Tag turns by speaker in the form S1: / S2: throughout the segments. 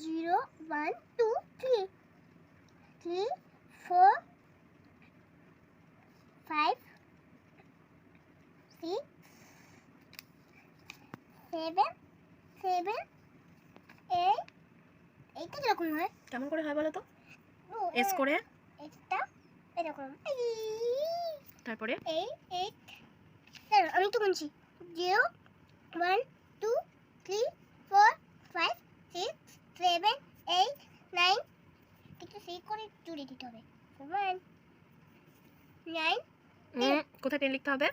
S1: 0 1 2 3 3 4 5 6 7 7 8 এইটা কিরকম হয়?
S2: কেমন করে হয় বলো তো?
S1: ও,
S2: এস করে
S1: এটা এরকম
S2: তারপরে
S1: 8 দাঁড়াও, আমি তো গুনছি 0 1 2 3 4 5 6 7 8 9 একটু সেই করে জুড়ে দিতে হবে 1 9
S2: কোথায় 10 লিখতে হবে?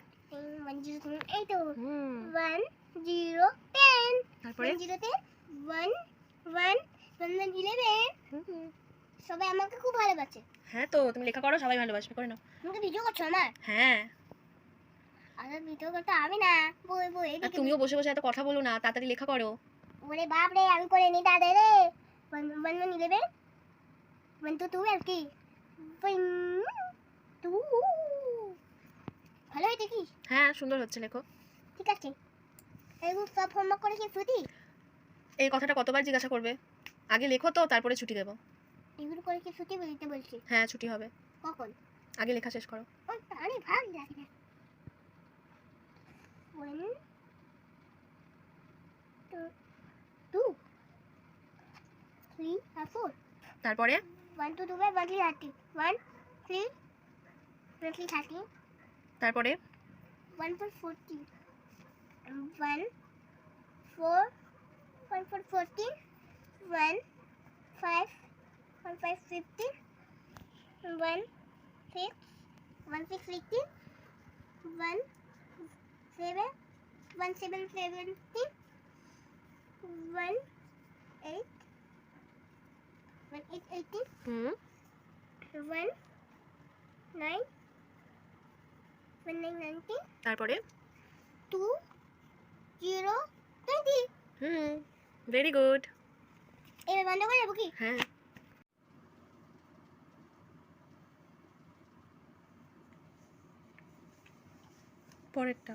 S1: 1 0 এই তো
S2: হুম
S1: 1 0 10
S2: তারপরে
S1: 1 0 তে 1 1 1 11 সবাই আমাকে খুব ভালোবাসে।
S2: হ্যাঁ তো তুমি লেখা করো, সবাই ভালোবাসবে, করে নাও।
S1: তুমি ভিডিও করছো আমার?
S2: হ্যাঁ,
S1: আর ভিডিও করতে আমি না বলবো
S2: আর
S1: এদিকে
S2: তুমিও বসে বসে এত কথা বলো না, তাড়াতাড়ি লেখা করো।
S1: ওরে বাপ রে আমি করে নি দাদা রে 1 1 11 1 2 12 কি 2 ভালো হয়েছে কি?
S2: হ্যাঁ সুন্দর হচ্ছে, লেখো।
S1: ঠিক আছে এগুলো সব হোমওয়ার্ক করে কি ছুটি?
S2: এই কথাটা কতবার জিজ্ঞাসা করবে? আগে লেখো তো, তারপরে ছুটি দেবো।
S1: এগুলো করে কি ছুটি বলতে বলছি?
S2: হ্যাঁ ছুটি হবে,
S1: কখন?
S2: আগে লেখা শেষ করো।
S1: ওই আরে ভাগ লাগে না 1 2 3 আর 4
S2: তারপরে
S1: 1 2 2 1 3 30 1 3 3 30
S2: তারপরে
S1: 1 4 40 1 4 1 4 14 1 5 1 5 15 1 6 1 6 18 1 7 1 7 17 1 8 1 8 18
S2: হুম
S1: 1 9 1 9 19
S2: তারপরে
S1: 2 0 20
S2: হুম ভেরি গুড।
S1: এবার বন্ধ করে দেবো কি?
S2: হ্যাঁ পরেরটা